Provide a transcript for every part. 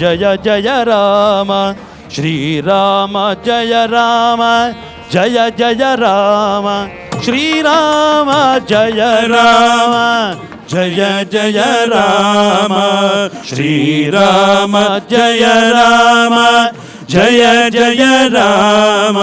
జయ జయ రామ శ్రీరామ జయ రామ జయ జయ రామ శ్రీరామ జయ రామ జయ జయ రామ శ్రీరామ జయ రామ జయ జయ రామ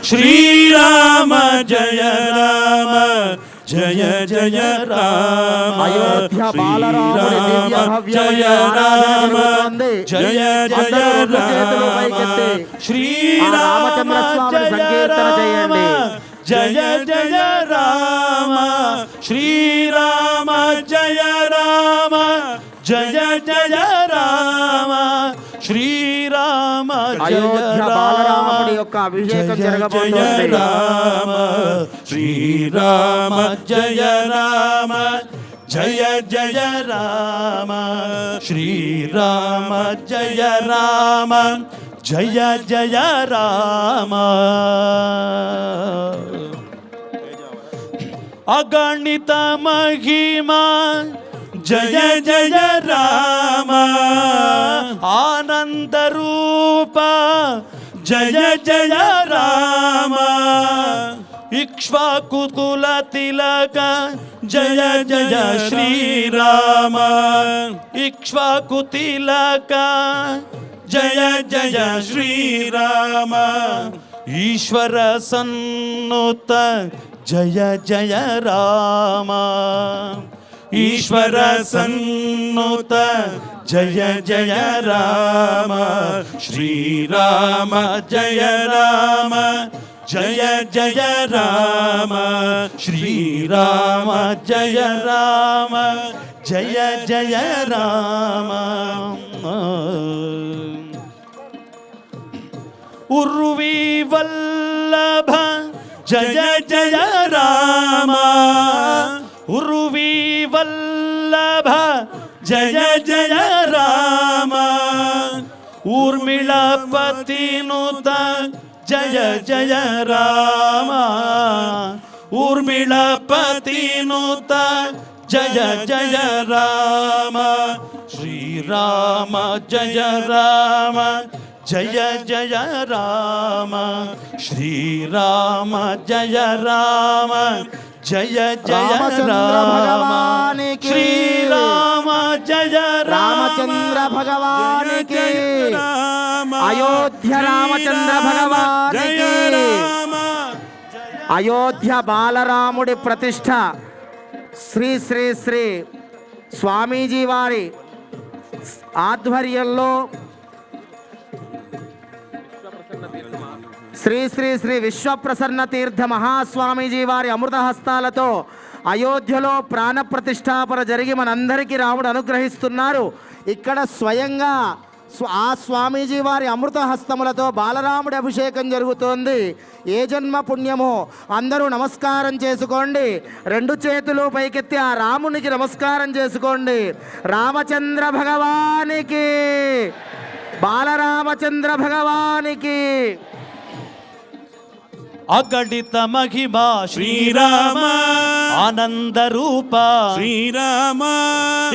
శ్రీరామ జయ రామ జయ జయ రామ అయోధ్య బాలరాముడి దివ్య జయ రామ జయ జయ రామ శ్రీరామ జయ రామ జయ జయ రామ శ్రీరామ జయ రామ జయ జయ రామ శ్రీరామ అయోధ్య బాలరాముడి యొక్క అభిషేకం జరగబోతోంది. రామ శ్రీరామ జయ రామ జయ జయ రామ శ్రీరామ జయ రామ జయ జయ రామ అగణిత మహిమా జయ జయ రామ ఆనంద రూప జయ జయ రామ ఇక్ష్వాకుకుల తిలక జయ జయ శ్రీరామ ఇక్ష్వాకు తిలక జయ జయ శ్రీరామ ఈశ్వర సన్నుత జయ జయ రామ ఈశ్వర సన్నుత జయ జయ రామ శ్రీరామ జయ రామ జయ జయ రామ శ్రీరామ జయ రామ జయ జయ రామ ఉర్వి వల్లభ జయ జయ రామ ఉర్వి వల్లభ జయ జయ రామ ఊర్మిళపతినుత జయ జయ రామ ఊర్మిళపతినుత జయ జయ రామ శ్రీరామ జయ రామ జయ జయ రామ శ్రీరామ జయ రామ జయ జయ రామ శ్రీరామ జయ రామచంద్ర భగవానికి అయోధ్య రామచంద్ర భగవానికి అయోధ్య బాలరాముడి ప్రతిష్ఠ శ్రీ శ్రీ శ్రీ స్వామీజీ వారి ఆధ్వర్యంలో శ్రీ శ్రీ శ్రీ విశ్వప్రసన్న తీర్థ మహాస్వామీజీ వారి అమృత హస్తాలతో అయోధ్యలో ప్రాణ ప్రతిష్టాపన జరిగి మనందరికీ రాముడు అనుగ్రహిస్తున్నారు. ఇక్కడ స్వయంగా ఆ స్వామీజీ వారి అమృత హస్తములతో బాలరాముడి అభిషేకం జరుగుతోంది. ఏ జన్మ పుణ్యమో అందరూ నమస్కారం చేసుకోండి. రెండు చేతులు పైకెత్తి ఆ రామునికి నమస్కారం చేసుకోండి. రామచంద్ర భగవానికి, బాలరామచంద్ర భగవానికి. అగణిత మహిమా శ్రీరామ ఆనంద రూప శ్రీరామ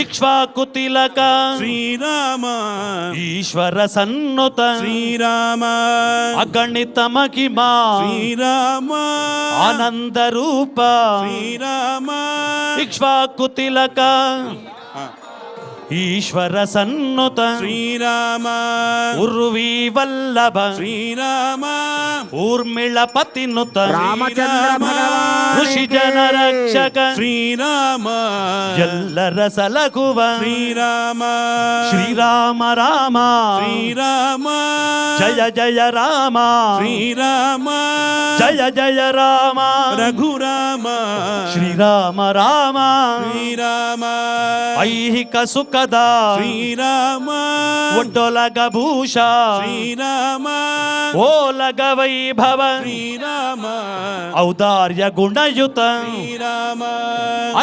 ఇక్ష్వాకు తిలక శ్రీరామ ఈశ్వర సన్నుత శ్రీరామ అగణిత మహిమా శ్రీరామ ఆనంద రూప శ్రీరామ ఇక్ష్వాకు తిలక ఈశ్వర సన్నుత శ్రీరామ ఉర్వి వల్లభ శ్రీరామ ఊర్మిళపతినుత రామచంద్ర భగవాన్ ఋషి జన రక్షక శ్రీరామ ఎల్లర సలకువ శ్రీరామ శ్రీరామ రామ శ్రీరామ జయ జయ రామ శ్రీరామ జయ జయ రామ రఘురామ శ్రీరామ రామ శ్రీరామ ఐహిక సుఖద శ్రీరామ ఒడ్డొలగ భూష శ్రీరామ ఓలగ వైభవ శ్రీరామ ఔదార్య గుణయుత శ్రీరామ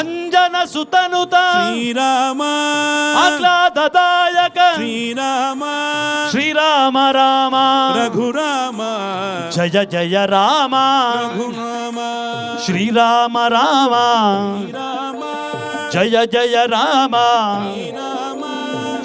అంజన సుతనుత శ్రీరామ ఆహ్లాదదాయక శ్రీరామ శ్రీరామ రామ రఘురామ జయ జయ రామ రఘురామ శ్రీరామ రామ శ్రీరామ జయ జయ రామ శ్రీరామ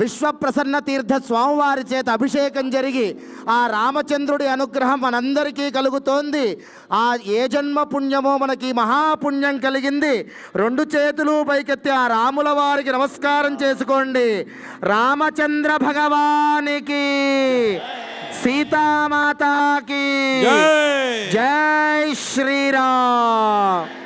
విశ్వప్రసన్న తీర్థ స్వామివారి చేత అభిషేకం జరిగి ఆ రామచంద్రుడి అనుగ్రహం మనందరికీ కలుగుతోంది. ఆ ఏ జన్మ పుణ్యమో మనకి మహాపుణ్యం కలిగింది. రెండు చేతులు పైకెత్తి ఆ రాముల వారికి నమస్కారం చేసుకోండి. రామచంద్ర భగవానికి, సీతామాతాకి జై. జై శ్రీరామ్.